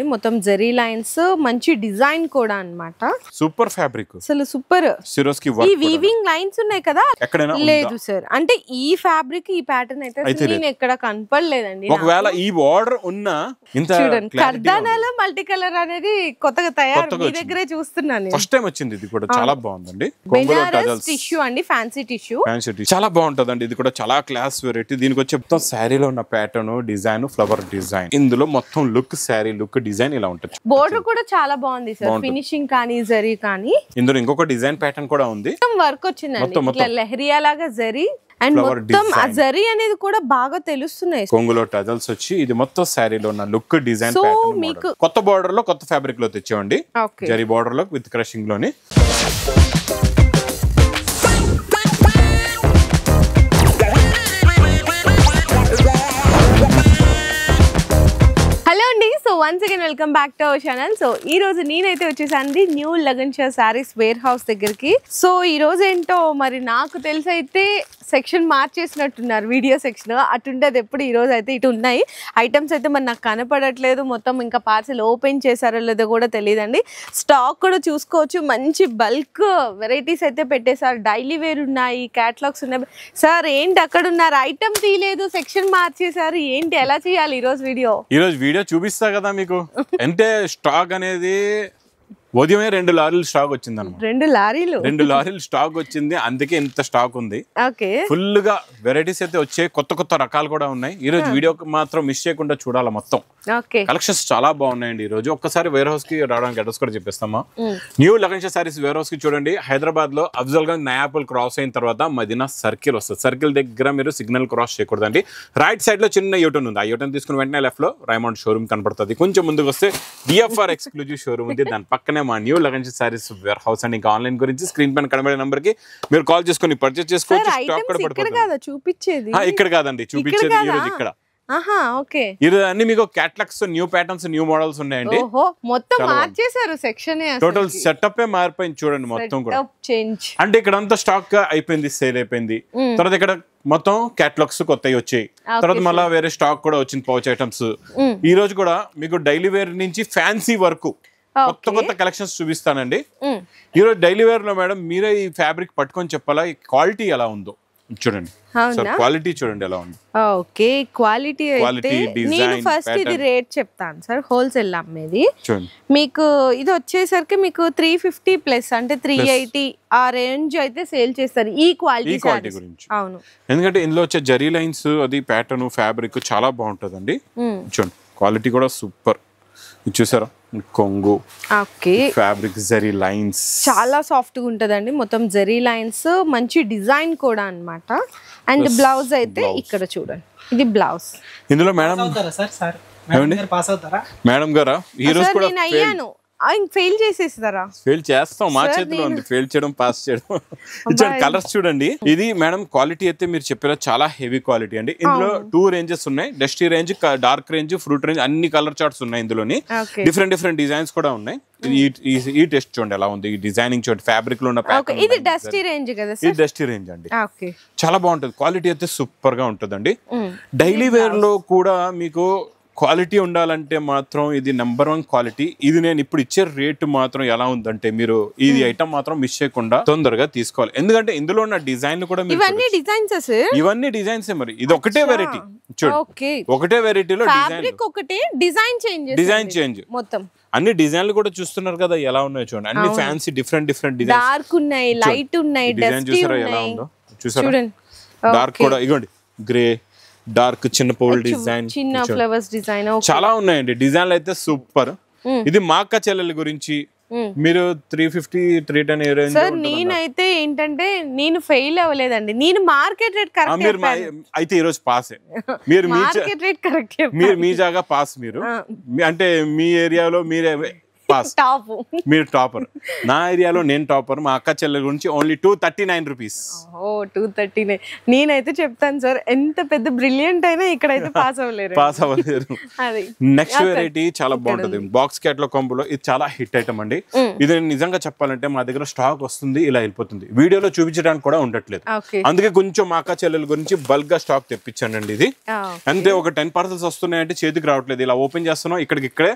మొత్తం జరీ లైన్స్ మంచి డిజైన్ కూడా అన్నమాట. సూపర్ ఫ్యాబ్రిక్ అసలు సూపర్. సిరోస్కి వర్క్ ఈ వీవింగ్ లైన్స్ ఉన్నాయి కదా, ఎక్కడైనా లేదు సార్. అంటే ఈ ఫ్యాబ్రిక్ ఈ ప్యాటర్న్ అయితే నేను ఎక్కడ కనపడలేదండి. ఒకవేళ ఈ బార్డర్ ఉన్న ఇంత చూడండి, కర్దానాలో మల్టీ కలర్ అనేది కొత్తగా తయారు మీ దగ్గరే చూస్తున్నాను. ఫస్ట్ టైం వచ్చింది. ఇది కూడా చాలా బాగుందండి. బెనారస్ టిష్యూ అండి, ఫ్యాన్సీ టిష్యూ. చాలా బాగుంటదండి. ఇది కూడా చాలా క్లాస్ వెరైటీ. దీనికి వచ్చే మొత్తం శారీలో ఉన్న ప్యాటర్న్, డిజైన్, ఫ్లవర్ డిజైన్. ఇందులో మొత్తం లుక్, శారీ లుక్, డిజైన్ ఇలా ఉంటుంది. బోర్డర్ కూడా చాలా బాగుంది సార్, ఫినిషింగ్ కానీ జరీ కానీ. ఇందులో ఇంకొక డిజైన్ ప్యాటర్న్ కూడా ఉంది. వర్క్ వచ్చిందండి ఇట్లా లెహరియా లాగా జరీ అండ్ మొత్తం ఆ జరీ అనేది కూడా బాగా తెలుస్తున్నాయి. కొంగులో టజల్స్ వచ్చి ఇది మొత్తం శారీలో ఉన్న లుక్, డిజైన్ ప్యాటర్న్. మీకు కొత్త బార్డర్ లో కొత్త ఫ్యాబ్రిక్ లో తెచ్చామండి. జరీ బార్డర్ లో విత్ క్రషింగ్ లోని. హలో అండి, so once again welcome back to our channel. So ఈ రోజు నేనైతే వచ్చేసాను new Lagan Shah saris warehouse దగ్గరికి. సో ఈ రోజు ఏంటో మరి నాకు తెలిసి అయితే సెక్షన్ మార్చేసినట్టున్నారు, వీడియో సెక్షన్ అటుండేది ఎప్పుడు. ఈ రోజు అయితే ఇటు ఉన్నాయి ఐటమ్స్ అయితే మరి నాకు కనపడట్లేదు. మొత్తం ఇంకా పార్సెల్ ఓపెన్ చేశారో లేదో కూడా తెలియదండి. స్టాక్ కూడా చూసుకోవచ్చు, మంచి బల్క్ వెరైటీస్ అయితే పెట్టేశారు. డైలీ వేర్ ఉన్నాయి, క్యాటలాగ్స్ ఉన్నాయి. సార్ ఏంటి అక్కడ ఉన్నారు, ఐటమ్ తీయలేదు, సెక్షన్ మార్చేశారు, ఏంటి ఎలా చేయాలి ఈ రోజు వీడియో? చూపిస్తా కదా మీకు. అంటే స్టాక్ అనేది ఉదయమే 2 లారీలు స్టాక్ వచ్చింది అనమాట. 2 లారీలు స్టాక్ వచ్చింది, అందుకే ఇంత స్టాక్ ఉంది. ఫుల్ గా వెరైటీస్ అయితే వచ్చాయి, కొత్త రకాలు కూడా ఉన్నాయి. ఈ రోజు వీడియో మాత్రం మిస్ చేయకుండా చూడాలి. మొత్తం కలెక్షన్స్ చాలా బాగున్నాయండి. ఈ రోజు ఒక్కసారి వేర్ హౌస్ కి రావడానికి అడ్రస్ కూడా చెప్పేస్తామా. New Lagan Shah saris warehouse కి చూడండి, హైదరాబాద్ లో అఫ్జల్ గంజ్ నయాపల్ క్రాస్ అయిన తర్వాత మదీనా సర్కిల్ వస్తుంది. సర్కిల్ దగ్గర మీరు సిగ్నల్ క్రాస్ చేయకూడదండి. రైట్ సైడ్ లో చిన్న యూటర్న్ ఉంది. ఆ యూటర్న్ తీసుకుని వెంటనే లెఫ్ట్ లో రైమండ్ షోరూమ్ కనపడుతుంది. కొంచెం ముందుకు వస్తే డిఎఫ్ఆర్ ఎక్స్క్లూజివ్ షోరూమ్ ఉంది. దాని పక్కనే మా new Lagan Shah saris warehouse and ఇంకా ఆన్లైన్ గురించి స్క్రీన్ పైన కనబడే నంబర్ కి మీరు కాల్ చేసుకుని పర్చేస్ చేసుకోవచ్చు. స్టాక్ కూడా పడిపోతుంది. ఇక్కడ కాదండి చూపించేది ఈ రోజు ఇక్కడ. ఇది అన్ని మీకు catalogues, new patterns, new models ఉన్నాయండి. మొత్తం మార్చేశారు సెక్షన్, టోటల్ సెటప్ మారిపోయింది చూడండి మొత్తం కూడా. అంటే ఇక్కడ అంతా స్టాక్ అయిపోయింది, సేల్ అయిపోయింది. తర్వాత ఇక్కడ మొత్తం క్యాటలాగ్స్ కొత్తవి వచ్చాయి. తర్వాత మళ్ళీ వేరే స్టాక్ కూడా వచ్చింది, పౌచ్ ఐటమ్స్. ఈ రోజు కూడా మీకు డైలీ వేర్ నుంచి ఫ్యాన్సీ వరకు కొత్త కలెక్షన్స్ చూపిస్తానండి. ఈ రోజు డైలీ వేర్ లో మేడం మీరే ఈ ఫ్యాబ్రిక్ పట్టుకొని చెప్పాలా, ఈ క్వాలిటీ ఎలా ఉందో చూడండి. క్వాలిటీ చూడండి ఎలా ఉంది. ఓకే, క్వాలిటీ నేను ఫస్ట్ ఇది రేట్ చెప్తాను సార్. హోల్సేల్ అమ్మేది మీకు ఇది వచ్చేసరికి మీకు 350 ప్లస్ అంటే 380 ఆ రేంజ్ అయితే సేల్ చేస్తారు ఈ క్వాలిటీ గురించి. అవును, ఎందుకంటే ఇందులో వచ్చే జరీ లైన్స్, అది ప్యాటర్న్, ఫ్యాబ్రిక్ చాలా బాగుంటదండి. చూడండి క్వాలిటీ కూడా సూపర్. చూసారా కొంగు, ఫ్యాబ్రిక్, జరీ లైన్స్ చాలా సాఫ్ట్ గా ఉంటదండి. మొత్తం జరీ లైన్స్, మంచి డిజైన్ కూడా అన్నమాట. అండ్ బ్లౌజ్ అయితే ఇక్కడ చూడండి, ఇది బ్లౌజ్. ఇందులో మేడం గారా ఈ రోజు కూడా అయ్యాను, ఫెయిల్ చేసేస్తారా? ఫెయిల్ చేస్తాం, మా చేతిలో ఉంది ఫెయిల్ చేయడం, పాస్ చేయడం. కలర్స్ చూడండి. ఇది మేడం క్వాలిటీ అయితే మీరు చెప్పారా చాలా హెవీ క్వాలిటీ అండి. ఇందులో 2 రేంజెస్ ఉన్నాయి, dusty range, dark range, fruit range, అన్ని కలర్ చార్ట్స్ ఉన్నాయి. ఇందులోని డిఫరెంట్ డిజైన్స్ కూడా ఉన్నాయి. ఈ టెస్ట్ చూడండి ఎలా ఉంది, ఈ డిజైనింగ్ చూడండి, ఫ్యాబ్రిక్ లో ఉన్న ప్యాటర్న్. ఇది డస్టీ రేంజ్ కదా సార్? ఇది డస్టీ రేంజ్ అండి. చాలా బాగుంటది, క్వాలిటీ అయితే సూపర్ గా ఉంటదండి. డైలీ వేర్ లో కూడా మీకు క్వాలిటీ ఉండాలంటే మాత్రం ఇది నెంబర్ 1 క్వాలిటీ. ఇది నేను ఇప్పుడు ఇచ్చే రేటు మాత్రం ఎలా ఉందంటే మీరు ఇది ఐటమ్ మాత్రం మిస్ చేయకుండా తొందరగా తీసుకోవాలి. ఎందుకంటే ఇందులో ఉన్న డిజైన్ కూడా ఇవన్నీ డిజైన్స్ మరి ఇది ఒకటే వెరైటీ చూడండి, ఒకటే వెరైటీలో డిజైన్ చేంజ్ మొత్తం అన్ని డిజైన్లు కూడా చూస్తున్నారు కదా ఎలా ఉన్నాయో చూడండి. అన్ని ఫ్యాన్సీ డిఫరెంట్ డిజైన్స్, డార్క్ ఉన్నాయి, లైట్ ఉన్నాయి, డిజైన్ చూసారా ఎలా ఉందో చూసారా. డార్క్ కూడా ఇగోండి, గ్రే, డార్క్, చిన్న పోల్ డిజైన్, చిన్న ఫ్లవర్స్ డిజైన్ చాలా ఉన్నాయండి. డిజైన్లు అయితే సూపర్. ఇది మా అక్క చెల్లెల గురించి మీరు 350 310 రేంజ్. సార్ నేనైతే ఏంటంటే నేను ఫెయిల్ అవ్వలేదండి, నేను మార్కెట్ రేట్ కరెక్ట్ అయితే ఈ రోజు పాసే. మీరు మార్కెట్ రేట్ కరెక్ట్ మీ జాగా పాస్. మీరు అంటే మీ ఏరియాలో మీరే పాస్. మీరు టాపర్. నా ఏరియాలో నేను టాపర్. మా అక్క చెల్లెల గురించి ఓన్లీ 239 రూపీస్. 239. నేనైతే చెప్తాను సార్, ఎంత పెద్ద బ్రిలియంట్ అయినా ఇక్కడైతే పాస్ అవ్వలేరు. నెక్స్ట్ వెరైటీ చాలా బాగుంటది, బాక్స్ క్యాట్లాగ్ కాంబోలో. ఇది చాలా హిట్ ఐటమ్ అండి. ఇది నిజంగా చెప్పాలంటే మా దగ్గర స్టాక్ వస్తుంది, ఇలా వెళ్ళిపోతుంది, వీడియోలో చూపించడానికి కూడా ఉండట్లేదు. అందుకే కొంచెం మా అక్క చెల్లెల గురించి బల్క్ గా స్టాక్ తెప్పించానండి. ఇది అంతే, ఒక 10 పార్సల్స్ వస్తున్నాయంటే చేతికి రావట్లేదు. ఇలా ఓపెన్ చేస్తున్నాం, ఇక్కడికి ఇక్కడే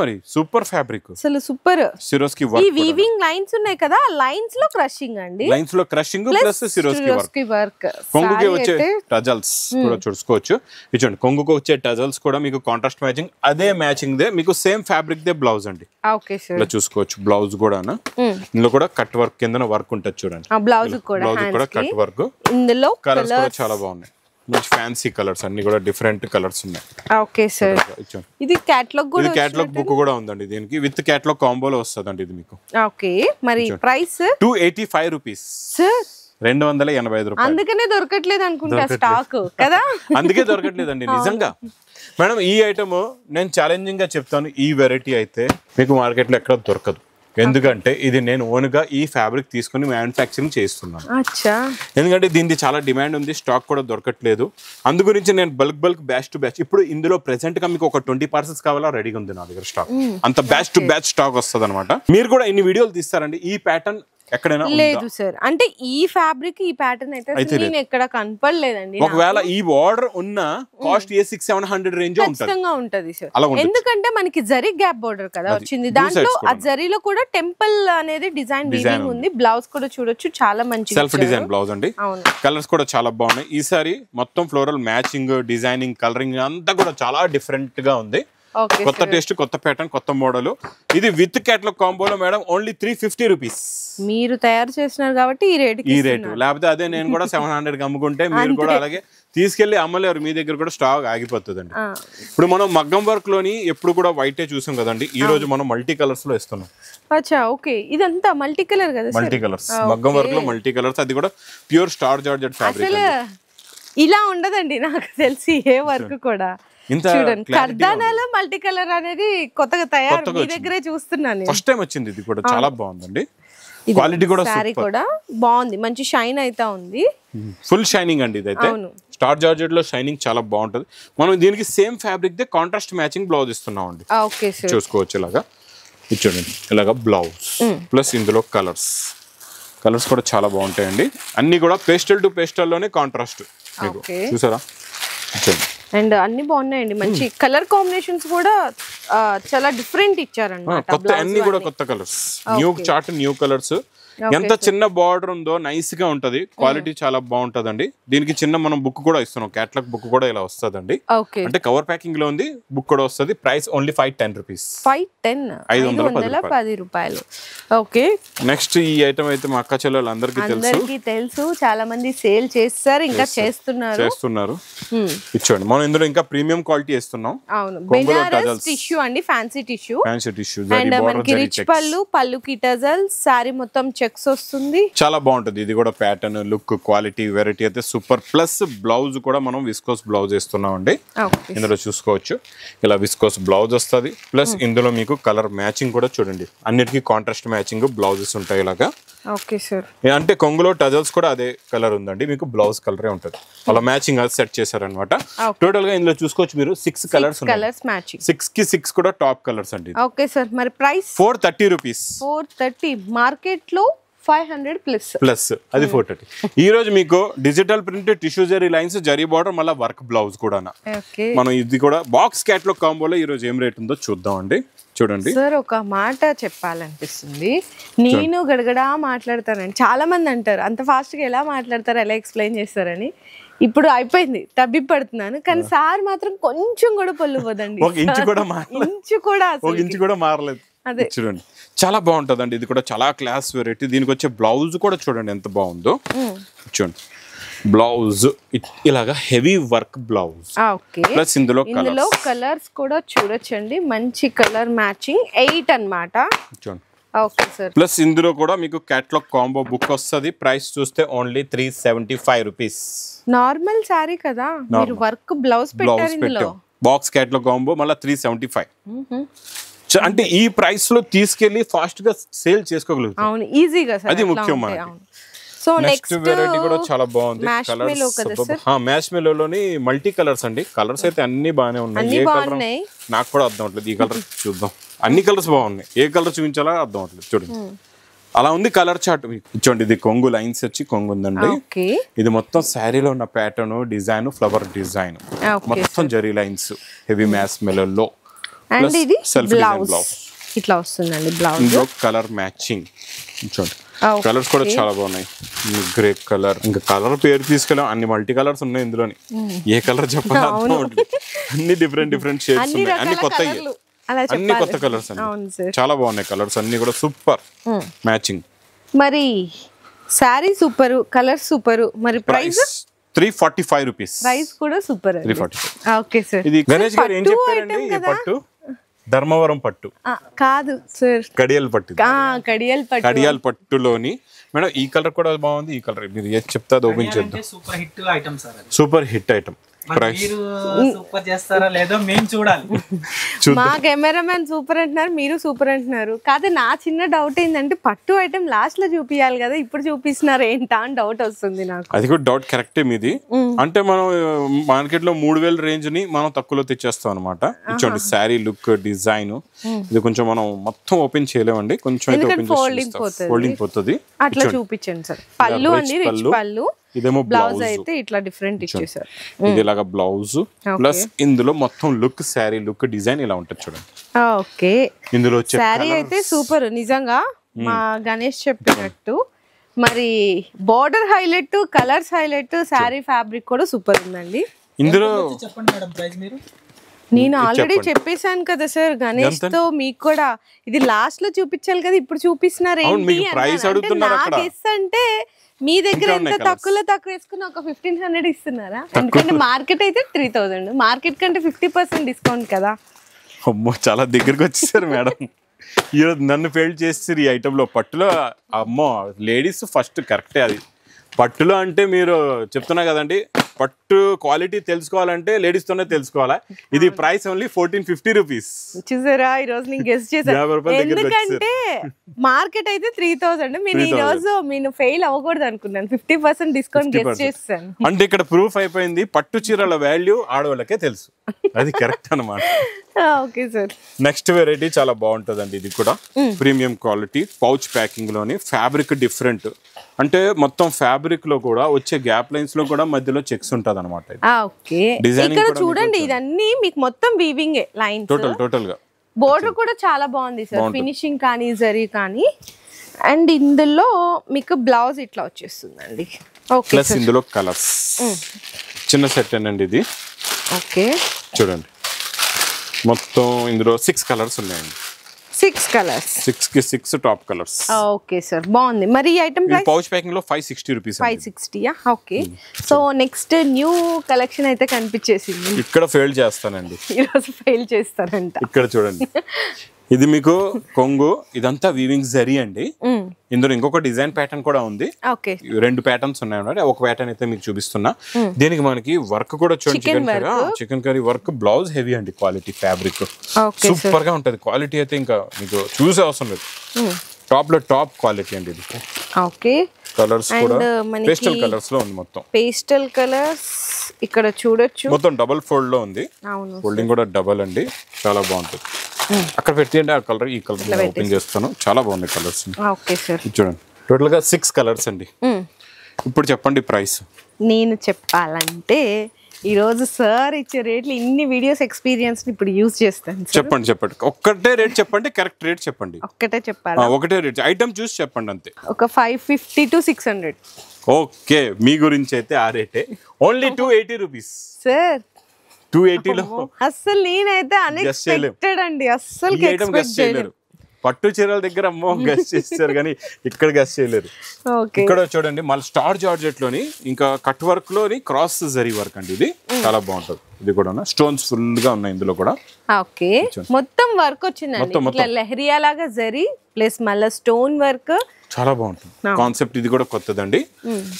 మరి సూపర్ ఫ్యాబ్రిక్, అసలు super. Swarovski work, weaving lines ఉన్నాయి కదా, లైన్స్ లో క్రషింగ్ అండి, లైన్స్ లో క్రషింగ్ ప్లస్ సిరోస్కి వర్క్. కొంగుకి వచ్చే టజల్స్ కూడా చూసుకోవచ్చు. ఇచ్చండి, కొంగుకు వచ్చే టజల్స్ కూడా మీకు కాంట్రాస్ట్ మ్యాచింగ్, అదే మ్యాచింగ్ దే మీకు సేమ్ ఫ్యాబ్రిక్ దే బ్లౌజ్ అండి. ఇలా చూసుకోవచ్చు. బ్లౌజ్ కూడా ఇందులో కూడా కట్ వర్క్ కింద వర్క్ ఉంటుంది చూడండి. బ్లౌజ్ కూడా కట్ వర్క్. ఇందులో కలర్స్ కూడా చాలా బాగున్నాయి, మంచి ఫ్యాన్సీ కలర్స్, అన్ని కూడా డిఫరెంట్ కలర్స్ ఉన్నాయి. ఓకే సార్, ఇది కేటలాగ్ కూడా, ఇది కేటలాగ్ బుక్ కూడా ఉందండి దీనికి, విత్ కేటలాగ్ కాంబోలో వస్తుందండి ఇది మీకు. ఓకే, మరి ప్రైస్ 285 రూపీస్ సార్, 285 రూపాయలు. అందుకనే దొరకట్లేదు అనుకుంటా స్టాక్ కదా. అందుకే దొరకట్లేదండి నిజంగా. మేడం ఈ ఐటమ్ నేను ఛాలెంజింగ్ గా చెప్తాను, ఈ వెరైటీ అయితే మీకు మార్కెట్ లో ఎక్కడ దొరకదు. ఎందుకంటే ఇది నేను ఓన్ గా ఈ ఫ్యాబ్రిక్ తీసుకుని మ్యానుఫ్యాక్చరింగ్ చేస్తున్నాను. ఎందుకంటే దీనికి చాలా డిమాండ్ ఉంది, స్టాక్ కూడా దొరకట్లేదు. అందు గురించి నేను బల్క్ బ్యాచ్ టు బ్యాచ్, ఇప్పుడు ఇందులో ప్రెసెంట్ గా మీకు ఒక 20 పార్సల్స్ కావాలా, రెడీగా ఉంది నా దగ్గర స్టాక్. అంత బ్యాచ్ టు బ్యాచ్ స్టాక్ వస్తుంది అనమాట. మీరు కూడా ఇన్ని వీడియోలు తీస్తారండి. ఈ ప్యాటర్న్ ఎక్కడైనా లేదు సార్, అంటే ఈ ఫ్యాబ్రిక్ ఈ ప్యాటర్న్ అయితే నేను ఎక్కడ కనపడలేదండి. ఒకవేళ ఈ ఆర్డర్ ఉన్న కాస్ట్ 600-700 రేంజ్ ఉంటది సార్. ఎందుకంటే మనకి జరీ గ్యాప్ బోర్డర్ కదా వచ్చింది, దాంట్లో ఆ జరీలో కూడా టెంపుల్ అనేది డిజైన్ వీవింగ్ ఉంది. బ్లౌజ్ కూడా చూడొచ్చు, చాలా మంచి సెల్ఫ్ డిజైన్ బ్లౌజ్ అండి. కలర్స్ కూడా చాలా బాగున్నాయి. ఈసారి మొత్తం ఫ్లోరల్ మ్యాచింగ్, డిజైనింగ్, కలరింగ్ అంతా కూడా చాలా డిఫరెంట్ గా ఉంది. కొత్త టేస్ట్, కొత్త ప్యాటర్న్, కొత్త మోడల్. ఇది విత్ కేటలాగ్ కాంబోలో మేడం ఓన్లీ 350 రూపీస్. మీరు తయారు చేస్తున్నారు కాబట్టి ఈ రేటు, లేకపోతే అదే నేను కూడా 700 అమ్ముకుంటే మీరు కూడా అలాగే తీసుకెళ్లి అమ్మలేరు, మీ దగ్గర కూడా స్టాక్ ఆగిపోతుందండి. ఇప్పుడు మనం మగ్గం వర్క్ లోని ఎప్పుడు కూడా వైటే చూసాం కదండి, ఈ రోజు మనం మల్టీ కలర్స్ లో ఇస్తున్నాం. ఓకే, ఇదంతా మల్టీ కలర్ కదా, మల్టీ కలర్స్ మగ్గం వర్క్ లో మల్టీ కలర్స్, అది కూడా ప్యూర్ స్టార్ జార్జెట్ ఫ్యాబ్రిక్. ఇలా ఉండదండి నాకు తెలిసి ఏ వర్క్ కూడా. చూడండి, కర్దానాలో మల్టీ కలర్ అనేది కొత్తగా తయారు, మీ దగ్గరే చూస్తున్నాను, ఫస్ట్ టైం వచ్చింది. ఇది కూడా చాలా బాగుందండి, క్వాలిటీ కూడా సారీ కూడా బాగుంది, మంచి షైన్ అయితే ఉంది, ఫుల్ షైనింగ్ అండి. ఇదైతే స్టార్ జార్జెట్ లో షైనింగ్ చాలా బాగుంటది. మనం దీనికి same fabric they contrast matching blouse ఇస్తున్నాం అండి. చూసుకోవచ్చు ఇలాగా, చూడండి ఇలాగా బ్లౌజ్ ప్లస్ ఇందులో కలర్స్ కూడా చాలా బాగుంటాయండి. అన్ని కూడా పేస్టల్ టు పేస్టల్ లోనే కాంట్రాస్ట్ మీకు చూసారా. అండ్ అన్ని బాగున్నాయండి, మంచి కలర్ కాంబినేషన్స్ కూడా చాలా డిఫరెంట్ ఇచ్చారన్నమాట. కొత్త అన్ని కూడా కొత్త colours, new chart, new colours. ఎంత చిన్న బార్డర్ ఉందో నైస్ గా ఉంటది, క్వాలిటీ చాలా బాగుంటదండి. దీనికి చిన్న మనం బుక్ కూడా ఇస్తున్నాం, కేటలాగ్ బుక్ కూడా ఇలా వస్తుందండి. అంటే కవర్ ప్యాకింగ్ లో ఉంది, బుక్ కూడా వస్తుంది. Price only 510 rupees. 510 రూపాయలు. ఓకే, నెక్స్ట్ ఈ ఐటమ్ అయితే మా అక్క చెల్లెలు అందరికీ తెలుసు, చాలా మంది సేల్ చేస్తారు, ఇంకా చేస్తున్నారు. ఇచ్చండి, మనం ఇందులో ఇంకా ప్రీమియం క్వాలిటీ ఇస్తున్నాం. బెనారస్ టిష్యూ అండి, ఫ్యాన్సీ టిష్యూ. అండ్ మనకి రిచ్ పళ్ళుకి టజల్స్, సారీ మొత్తం చెక్స్ వస్తుంది, చాలా బాగుంటది. ఇది కూడా ప్యాటర్న్, లుక్, క్వాలిటీ, వెరైటీ అయితే సూపర్. ప్లస్ బ్లౌజ్ కూడా మనం విస్కోస్ బ్లౌజ్ ఇస్తున్నాం అండి. ఇందులో చూసుకోవచ్చు, ఇలా విస్కోస్ బ్లౌజ్ వస్తుంది. ప్లస్ ఇందులో మీకు కలర్ మ్యాచింగ్ కూడా చూడండి, అన్నిటికీ కాంట్రాస్ట్ మ్యాచింగ్ బ్లౌజెస్ ఉంటాయి ఇలాగా. ఓకే సార్, అంటే కొంగులో టజల్స్ కూడా అదే కలర్ ఉందండి, మీకు బ్లౌజ్ కలరే ఉంటుంది. అలా మ్యాచింగ్ అది సెట్ చేశారనమాట. టోటల్ గా ఇందులో చూసుకోవచ్చు మీరు 6 కలర్స్ మ్యాచింగ్, 6 కి 6 కూడా టాప్ కలర్స్ అండి. ఓకే సార్, మరి ప్రైస్ 430 రూపీస్. 430, మార్కెట్ లో 500 ప్లస్, అది 430. ఈ రోజు మీకు digital print, tissue zari lines, zari border, మళ్ళీ వర్క్ బ్లౌజ్ కూడా. మనం ఇది కూడా బాక్స్ క్యాట్లాగ్ కాంబోలో ఈ రోజు ఏం రేట్ ఉందో చూద్దాం అండి. చూడండి సార్, ఒక మాట చెప్పాలనిపిస్తుంది, నేను గడగడా మాట్లాడతానండి. చాలా మంది అంటారు అంత ఫాస్ట్ గా ఎలా మాట్లాడతారు, ఎలా ఎక్స్ప్లెయిన్ చేస్తారని. ఇప్పుడు అయిపోయింది, తబ్బి పడుతున్నాను, కానీ సార్ మాత్రం కొంచెం కూడా పొల్లు పోదండి, ఇంచు కూడా మారలేదు. చూడండి చాలా బాగుంటదండి, ఇది కూడా చాలా క్లాస్ వెరైటీ. దీనికి వచ్చే బ్లౌజ్ కూడా చూడండి ఎంత బాగుందో. చూడండి బ్లౌజ్ ఇలాగా హెవీ వర్క్ బ్లౌజ్, ప్లస్ ఇందులో కలర్స్ కూడా చూడొచ్చండి, మంచి కలర్ మ్యాచింగ్ 8 అన్నమాట. చూడండి, ప్లస్ ఇందులో కూడా మీకు కేటలాగ్ కాంబో బుక్ వస్తుంది. ప్రైస్ చూస్తే ఓన్లీ 375 రూపీస్. నార్మల్ సారీ కదా, మీరు వర్క్ బ్లౌజ్ పెట్టారు ఇందులో. బాక్స్ కేటలాగ్ కాంబో మళ్ళీ 375. అంటే ఈ ప్రైస్ లో తీసుకెళ్లి ఫాస్ట్ గా సేల్ చేసుకోగలుగుతాం. అవును, ఈజీగా సార్, అది ముఖ్యం మనకి. సో నెక్స్ట్ వెరైటీ కూడా చాలా బాగుంది. మ్యాష్ మెలోలోని మల్టీ కలర్స్ అండి. కలర్స్ అయితే అన్ని బాగానే ఉన్నాయి. ఏ కలర్ నాకు కూడా అర్థం అవట్లేదు. ఈ కలర్ చూద్దాం. అన్ని కలర్స్ బాగున్నాయి. ఏ కలర్ చూపించాలో అర్థం అవట్లేదు. చూడండి, అలా ఉంది కలర్ చార్ట్. చూడండి, ఇది కొంగు లైన్స్ వచ్చి కొంగు ఉందండి. ఇది మొత్తం శారీలో ఉన్న ప్యాటర్న్, డిజైన్, ఫ్లవర్ డిజైన్, మొత్తం జరీ లైన్స్, హెవీ మ్యాష్ మెలోలో. సెల్ఫ్ డిజైన్ బ్లౌజ్ ఇట్లా వస్తుందండి. బ్లౌజ్ కలర్ మ్యాచింగ్ చూడండి. కలర్స్ కూడా చాలా బాగున్నాయి. గ్రే కలర్, ఇంకా కలర్ పేరు తీసుకెళ్ళాం. అన్ని మల్టీ కలర్స్ ఉన్నాయి ఇందులోని. ఏ కలర్ చెప్పాలి అర్థం అవట్లేదు. అన్ని డిఫరెంట్ షేడ్స్ ఉన్నాయి. అన్ని కొత్తవి, అన్ని కొత్త కలర్స్ అండి. చాలా బాగున్నాయి కలర్స్ అన్ని కూడా సూపర్ మ్యాచింగ్. మరి సారీ సూపర్, కలర్ సూపర్. మరి ప్రైస్ 345 రూపీస్. ప్రైస్ కూడా సూపర్. 345. Okay sir. ఇది గణేష్ గారు ఏం చెప్పారండి? ఈ పట్టు ధర్మవరం పట్టు కాదు సార్, కడియాల్ పట్టు. కడియాల్ పట్టులోని మేడం ఈ కలర్ కూడా బాగుంది. ఈ కలర్ మీరు ఏది చెప్తా ఓపెన్ చేద్దాం. Super hit item sir, super hit item. మీరు సూపర్ చేస్తారా లేదో మేము చూడాలి. మా కెమెరామెన్ సూపర్ అంటున్నారు, మీరు సూపర్ అంటున్నారు. కాదు, నా చిన్న డౌట్ ఏంటంటే పట్టు ఐటమ్ లాస్ట్ లో చూపియాలి కదా, ఇప్పుడు చూపిస్తున్నారు ఏంటా అని డౌట్ వస్తుంది నాకు. అది కూడా డౌట్ కరెక్టే మీది. అంటే మనం మార్కెట్ లో 3000 రేంజ్ ని మనం తక్కువలో తెచ్చేస్తాం అనమాట. ఇచ్చోండి శారీ లుక్, డిజైన్. ఇది కొంచెం మనం మొత్తం ఓపెన్ చేయలేమండి, కొంచెం ఫోల్డింగ్ పోతుంది. అట్లా చూపించండి సార్. పళ్ళు అండి, రిచ్ పళ్ళు. ఇదేమో బ్లౌజ్ అయితే ఇట్లా డిఫరెంట్ ఇచ్చేసారు. ఇది ఇలాగా బ్లౌజ్ ప్లస్ ఇందులో మొత్తం లుక్, శారీ లుక్, డిజైన్ ఇలా ఉంటుంది చూడండి. ఓకే, ఇందులో శారీ అయితే సూపర్ నిజంగా మా గణేష్ చెప్పినట్టు. మరి border highlight, colours highlight, sari fabric కూడా సూపర్ ఉందండి. ఇందులో చెప్పండి మేడం ప్రైస్ మీరు. నేను ఆల్రెడీ చెప్పేశాను కదా సార్ గణేష్ తో. మీకు కూడా ఇది లాస్ట్ లో చూపించాలి కదా, ఇప్పుడు చూపిస్తున్నారు ఏంటి అంటే మీ దగ్గర ఎంత తక్కువ వేసుకుని ఒక 1500 ఇస్తున్నారా? ఎందుకంటే మార్కెట్ అయితే 3000, మార్కెట్ కంటే 50% డిస్కౌంట్ కదా. అమ్మో, చాలా దగ్గరకు వచ్చేసారు మేడం. ఈరోజు నన్ను ఫెయిల్ చేస్తారు ఈ ఐటమ్ లో. పట్టులో అమ్మో లేడీస్ ఫస్ట్ కరెక్టే. అది పట్టులో అంటే మీరు చెప్తున్నా కదండి, పట్టు క్వాలిటీ తెలుసుకోవాలంటే లేడీస్ తోనే తెలుసుకోవాలా. ఇది ప్రైస్ ఓన్లీ 1450 రూపీస్. చూసారా, ఈ రోజు నేను గెస్ చేశాను. ఎందుకంటే మార్కెట్ అయితే 3000. మీరు ఈ రోజు నేను ఫెయిల్ అవ్వకూడదు అనుకున్నాను, 50% డిస్కౌంట్ గెస్ చేశాను. అంటే ఇక్కడ ప్రూఫ్ అయిపోయింది, పట్టు చీరల వాల్యూ ఆడవాళ్ళకే తెలుసు. అది కరెక్ట్ అన్నమాట. Okay sir. నెక్స్ట్ వెరైటీ చాలా బాగుంటదండి. ఇది కూడా ప్రీమియం క్వాలిటీ, పౌచ్ ప్యాకింగ్ లోని, ఫ్యాబ్రిక్ డిఫరెంట్. అంటే మొత్తం ఫ్యాబ్రిక్ లో కూడా వచ్చే గ్యాప్ లైన్స్ లో కూడా మధ్యలో చెక్స్ ఉంటది అనమాట. ఇక్కడ చూడండి, ఇదన్నీ మీకు మొత్తం వీవింగ్ లైన్స్ టోటల్ గా. బోర్డర్ కూడా చాలా బాగుంది సార్, ఫినిషింగ్ కానీ జరీ కానీ. అండ్ ఇందులో మీకు బ్లౌజ్ ఇట్లా వచ్చేస్తుందండి. ప్లస్ ఇందులో కలర్స్ చిన్న సెట్ అండి ఇది. ఓకే, చూడండి మొత్తం ఇందులో 6 కలర్స్ ఉన్నాయండి. 6 కలర్స్, 6 కి 6 టాప్ కలర్స్. ఓకే సార్, బాగుంది. మరి ఈ ఐటమ్ ప్రైస్ పౌచ్ ప్యాకింగ్ లో 560 rupees. 560. Okay, so next new collection అయితే కనిపించేసింది. ఇక్కడ ఫెయిల్ చేస్తానండి, ఈరోజు ఫెయిల్ చేస్తారంట. ఇక్కడ చూడండి, ఇది మీకు కొంగు, ఇదంతా వీవింగ్ జరీ అండి. ఇందులో ఇంకొక డిజైన్ ప్యాటర్న్ కూడా ఉంది. 2 ప్యాటర్న్స్ ఉన్నాయి. ఒక ప్యాటర్న్ అయితే మీకు చూపిస్తున్నా. దీనికి మనకి వర్క్ కూడా చూడండి, chicken curry work. Blouse heavy అండి, క్వాలిటీ ఫ్యాబ్రిక్ సూపర్ గా ఉంటది. క్వాలిటీ అయితే ఇంకా మీకు చూసే అవసరం లేదు. టాప్ లో టాప్ క్వాలిటీ అండి ఇది. ఓకే, కలర్స్ కూడా పేస్టల్ కలర్స్ లో ఉంది. మొత్తం పేస్టల్ కలర్స్ ఇక్కడ చూడొచ్చు. మొత్తం డబుల్ ఫోల్డ్ లో ఉంది. ఫోల్డింగ్ కూడా డబుల్ అండి, చాలా బాగుంటుంది. అక్కడ పెట్టండి ఆ కలర్, ఈ కలర్ ఓపెన్ చేస్తాను. చాలా బాగుంది కలర్స్. చూడండి, టోటల్ గా 6 కలర్స్ అండి. ఇప్పుడు చెప్పండి ప్రైస్. నేను చెప్పాలంటే ఈ రోజు సార్ ఇచ్చే రేట్లు, ఇన్ని వీడియోస్ ఎక్స్పీరియన్స్ ఇప్పుడు యూజ్ చేస్తాను. చెప్పండి ఒక్కటే రేట్ చెప్పండి, కరెక్ట్ రేట్ చెప్పండి. ఒక్కటే చెప్పాలి, ఒకటే రేట్, ఐటమ్ చూసి చెప్పండి అంతే. ఒక 550 to 600. ఓకే, మీ గురించి అయితే ఆ రేటే. Only 280 rupees sir. 280 లో అస్సలు నేనైతే అన్ఎక్స్పెక్టెడ్ అండి, అస్సలు ఎక్స్పెక్ట్ చేయలేరు. పట్టు చీరల దగ్గర అమ్మో గెస్ చేస్తారు కానీ ఇక్కడ గెస్ చేయలేరు. ఇక్కడ చూడండి, మళ్ళీ స్టార్ జార్జెట్ లోని ఇంకా కట్ వర్క్ లోని క్రాస్ జరీ వర్క్ అండి. ఇది చాలా బాగుంటది. ఇది కూడా స్టోన్స్ ఫుల్ గా ఉన్నాయి ఇందులో కూడా. ఓకే, మొత్తం వర్క్ వచ్చిందండి, ఇట్లా లెహరియా లాగా జరీ ప్లస్ మళ్ళీ స్టోన్ వర్క్. చాలా బాగుంటుంది కాన్సెప్ట్. ఇది కూడా కొత్తదండి.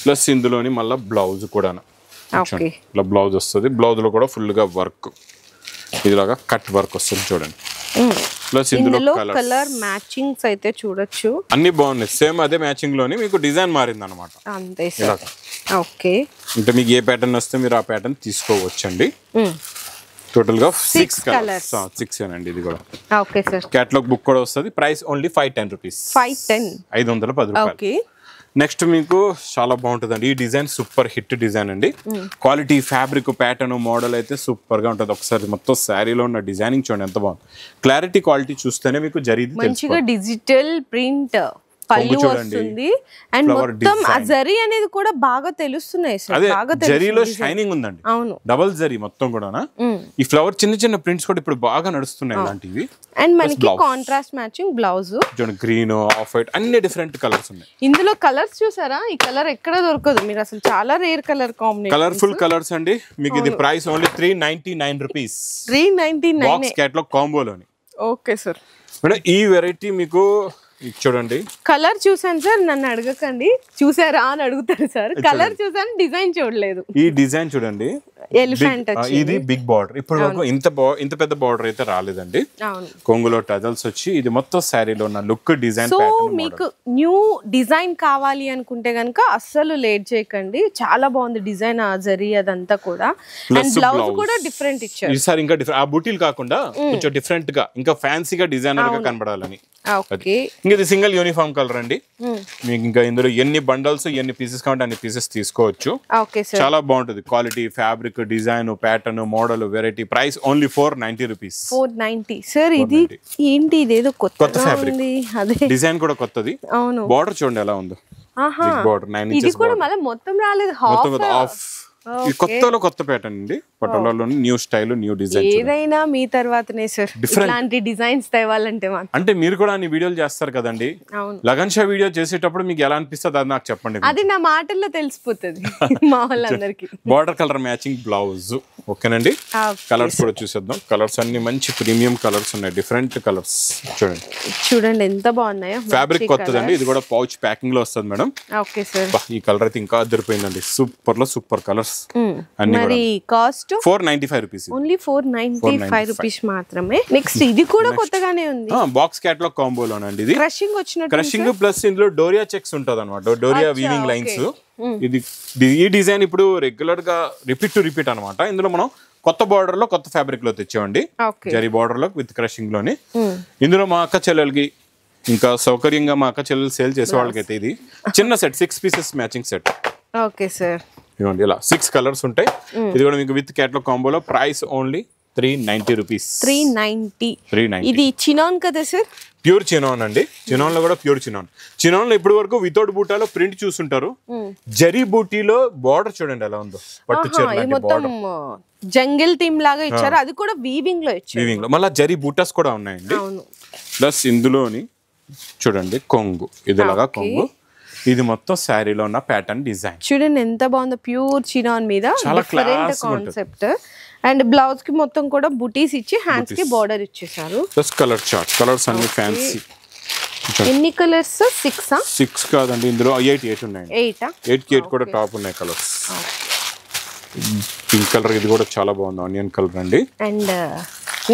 ప్లస్ ఇందులోని మళ్ళీ బ్లౌజ్ కూడా ఇట్లా బ్లౌజ్ వస్తుంది. బ్లౌజ్ లో కూడా ఫుల్ గా వర్క్. ఇదిలాగా కట్ వర్క్ వస్తుంది చూడండి. ప్లస్ ఇందులో కలర్ మ్యాచింగ్స్ అయితే చూడొచ్చు, అన్ని బాగున్నాయి. సేమ్ అదే మ్యాచింగ్ లోని మీకు డిజైన్ మారింది అనమాట. అంతే సార్. ఓకే, అంటే మీకు ఏ ప్యాటర్న్ వస్తే మీరు ఆ ప్యాటర్న్ తీసుకోవచ్చండి. టోటల్ గా 6 కలర్స్, 6 అండి. ఇది కూడా ఓకే సార్. కేటలాగ్ బుక్ కూడా వస్తుంది. ప్రైస్ ఓన్లీ 510 రూపీస్, 510 రూపాయలు. నెక్స్ట్ మీకు చాలా బాగుంటుందండి ఈ డిజైన్, సూపర్ హిట్ డిజైన్ అండి. క్వాలిటీ ఫ్యాబ్రిక్ ప్యాటర్న్ మోడల్ అయితే సూపర్ గా ఉంటుంది. ఒకసారి మొత్తం శారీలో ఉన్న డిజైనింగ్ చూడండి ఎంత బాగుంది. క్లారిటీ క్వాలిటీ చూస్తేనే మీకు జరిగి మంచిగా డిజిటల్ ప్రింట్ పళ్ళు వస్తుంది అండ్ మొత్తం ఆ జరీ అనేది కూడా బాగా తెలుస్తున్నాయి సార్. బాగా జరీలో షైనింగ్ ఉందండి. అవును, డబుల్ జరీ మొత్తం కూడా. ఈ ఫ్లవర్ చిన్న చిన్న ప్రింట్స్ కూడా ఇప్పుడు బాగా నడుస్తున్నాయి ఇలాంటివి. అండ్ మనకి కాంట్రాస్ట్ మ్యాచింగ్ బ్లౌజ్ చూడండి, గ్రీన్, ఆఫ్ వైట్, అన్ని డిఫరెంట్ కలర్స్ ఉన్నాయి. ఇందులో కలర్స్ చూసారా? ఈ కలర్ ఎక్కడ దొరకదు, మీరు అసలు చాలా rare colour combination, colourful colours అండి. మీకు ఇది price only 399 rupees, 399 box catalogue కాంబోలోని. Okay sir. మేడం ఈ వెరైటీ మీకు చూడండి, కలర్ చూసాను సార్, నన్ను అడగకండి చూసారా అని అడుగుతారు సార్. కలర్ చూసాను, డిజైన్ చూడలేదు. ఈ డిజైన్ చూడండి, ఎలిఫెంట్ ఇది బిగ్ బార్డర్. ఇప్పుడు వరకు ఇంత పెద్ద బార్డర్ అయితే రాలేదండి. కొంగులో టజల్స్ వచ్చి ఇది మొత్తం శారీలో ఉన్న లుక్ డిజైన్. సో మీకు న్యూ డిజైన్ కావాలి అనుకుంటే గనుక అస్సలు లేట్ చేయకండి, చాలా బాగుంది డిజైన్, ఆ జరీ అదంతా కూడా. అండ్ బ్లౌజ్ కూడా డిఫరెంట్ ఇచ్చారు ఈసారి, ఇంకా డిఫరెంట్. ఆ బూటీలు కాకుండా కొంచెం డిఫరెంట్ గా, ఇంకా ఫ్యాన్సీగా డిజైనర్ గా కనబడాలని. ఇది సింగిల్ యూనిఫామ్ కలర్ అండి. మీకు ఇంకా ఇందులో ఎన్ని బండల్స్ ఎన్ని పీసెస్ కావాలంటే అన్ని పీసెస్ తీసుకోవచ్చు. చాలా బాగుంటుంది quality fabric design pattern model variety. Price only 490 rupees, 490 sir. ఇది ఏంటి, ఇదేదో కొత్త ఫ్యాబ్రిక్, డిజైన్ కూడా కొత్తది. అవును, బార్డర్ చూడండి ఎలా ఉందో, బార్డర్ 9 ఇంచెస్. ఇది కూడా మళ్ళీ మొత్తం రాలేదు, హాఫ్. ఈ కొత్త ప్యాటర్న్ అండి, పటోలాలో న్యూ స్టైల్ న్యూ డిజైన్. ఏదైనా మీ తర్వాతనే సార్, ఇట్లాంటి డిజైన్స్ తేవాలంటే అంటే మీరు కూడా అన్ని వీడియోలు చేస్తారు కదండి. లగన్ షా వీడియో చేసేటప్పుడు మీకు ఎలా అనిపిస్తుంది అది నాకు చెప్పండి. అది నా మాటల్లో తెలిసిపోతుంది మా వాళ్ళందరికి. Border colour matching blouse. ఓకేనండి, కలర్స్ కూడా చూసేద్దాం. కలర్స్ అన్ని మంచి ప్రీమియం కలర్స్ ఉన్నాయి, డిఫరెంట్ కలర్స్. చూడండి ఎంత బాగున్నాయో. ఫ్యాబ్రిక్ కొత్తదండి, ఇది కూడా పౌచ్ ప్యాకింగ్ లో వస్తుంది మేడం. Okay sir. ఈ కలర్ అయితే ఇంకా అదిరిపోయిందండి, సూపర్ లో సూపర్ కలర్స్. మరి కాస్ట్ 495 రూపీస్, ఓన్లీ 495 రూపీస్ మాత్రమే. నెక్స్ట్ ఇది కూడా కొత్తగానే ఉంది, బాక్స్ కేటలాగ్ కాంబోలోనండి. ఇది క్రషింగ్ వచ్చినట్టు, క్రషింగ్ ప్లస్ ఇందులో డోరియా చెక్స్ ఉంటది అనమాట, డోరియా వీవింగ్ లైన్స్. ఈ డిజైన్ ఇప్పుడు రెగ్యులర్ గా రిపీట్ అనమాట. ఇందులో మనం కొత్త బార్డర్ లో కొత్త ఫ్యాబ్రిక్ లో తెచ్చామండి, జరీ బార్డర్ లో విత్ క్రషింగ్ లోని. ఇందులో మా అక్క చెల్లెలకి ఇంకా సౌకర్యంగా మా అక్క చెల్లెలు సేల్ చేసే వాళ్ళకైతే ఇది చిన్న set 6 pieces matching set. Okay sir. ఇవ్వండి ఇలా 6 కలర్స్ ఉంటాయి. ఇది కూడా మీకు విత్ కేటలాగ్ కాంబోలో. Price only 390 rupees, 390. ఇది చినాన్ కదా సార్? ప్యూర్ చినాన్ అండి. చినాన్ లో కూడా ప్యూర్ చినాన్. చినాన్ లో ఇప్పటి వరకు వితౌట్ బూటాలో ప్రింట్ చూసుంటారు. జరీ బూటీలో బార్డర్ చూడండి ఎలా ఉందో, పట్టు చీర జంగిల్ థీమ్ లాగా ఇచ్చారు, అది కూడా వీవింగ్ లో ఇచ్చారు. వీవింగ్ లో మళ్ళీ జరీ బూటాస్ కూడా ఉన్నాయండి. ప్లస్ ఇందులోని చూడండి కొంగు, ఇదిలాగా కొంగు. ఇది మొత్తం శారీలో ఉన్న ప్యాటర్న్ డిజైన్ చూడండి ఎంత బాగుందో, ప్యూర్ చినాన్ మీద డిఫరెంట్ కాన్సెప్ట్. అండ్ బ్లౌజ్ కి మొత్తం కూడా బుటీస్ ఇచ్చి హ్యాండ్స్ కి బార్డర్ ఇచ్చేసారు. ప్లస్ కలర్ చార్ట్, కలర్స్ అన్ని ఫ్యాన్సీ. ఎన్ని కలర్స్? 6 కాదండి, ఇందులో 8 ఉన్నాయండి. 8 కూడా టాప్ ఉన్నాయి కలర్స్. పింక్ కలర్, ఇది కూడా చాలా బాగుంది, ఆనియన్ కలర్ అండి. అండ్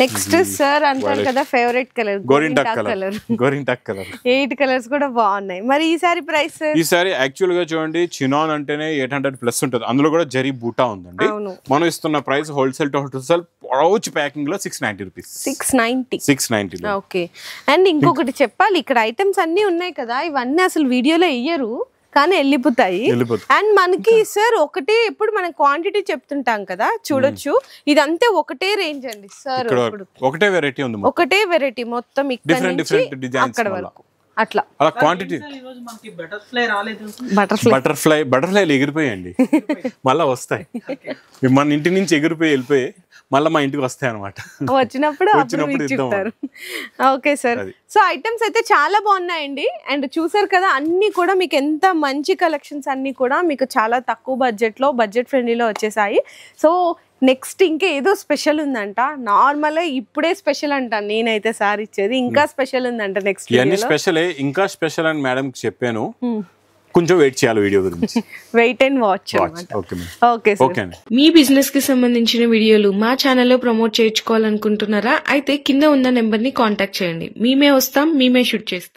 నెక్స్ట్ సార్ అంటారు కదా ఫేవరెట్ కలర్, గోరింటాక్ కలర్. 8 కలర్స్ కూడా బాగున్నాయి. మరి ఈసారి ప్రైస్? ఈసారి యాక్చువల్ గా చూడండి, చినాన్ అంటేనే 800 ప్లస్ ఉంటుంది. అందులో కూడా జరీ బూటా ఉందండి. మనం ఇస్తున్న price wholesale to wholesale pouch packing లో 690 రూపీస్. 690. ఓకే. అండ్ ఇంకొకటి చెప్పాలి, ఇక్కడ ఐటమ్స్ అన్ని ఉన్నాయి కదా, ఇవన్నీ అసలు వీడియోలో ఇయ్యరు కానీ వెళ్ళిపోతాయి. అండ్ మనకి సార్ ఒకటే, ఎప్పుడు మనం క్వాంటిటీ చెప్తుంటాం కదా, చూడొచ్చు ఇదంతే ఒకటే రేంజ్ అండి సార్. ఒకటే వెరైటీ ఉంది, ఒకటే వెరైటీ మొత్తం ఇక్కడ నుంచి అక్కడ వరకు అట్లా. అలా క్వాంటిటీ. బటర్ఫ్లై ఎగిరిపోయాయండి, మళ్ళీ వస్తాయి. మన ఇంటి నుంచి వెళ్ళిపోయి మళ్ళీ మా ఇంటికి వస్తాయి అనమాట. వచ్చినప్పుడు చెప్తారు. Okay sir. సో ఐటమ్స్ అయితే చాలా బాగున్నాయండి. అండ్ చూసారు కదా, అన్ని కూడా మీకు ఎంత మంచి కలెక్షన్స్ అన్ని కూడా మీకు చాలా తక్కువ బడ్జెట్ ఫ్రెండ్లీలో వచ్చేసాయి. సో నెక్స్ట్ ఇంకా ఏదో స్పెషల్ ఉందంట, నార్మల్ ఇప్పుడే స్పెషల్ అంట నేనైతే సార్ ఇచ్చేది, ఇంకా స్పెషల్ ఉందంట నెక్స్ట్. స్పెషల్ ఇంకా స్పెషల్ అని మేడం చెప్పాను. కొంచెం వెయిట్ చేయాలి వీడియో గురించి. Wait and watch. ఓకే మీ బిజినెస్ కి సంబంధించిన వీడియోలు మా ఛానల్లో ప్రమోట్ చేయించుకోవాలనుకుంటున్నారా? అయితే కింద ఉన్న నెంబర్ ని కాంటాక్ట్ చేయండి. మేమే వస్తాం, మేమే షూట్ చేస్తాం.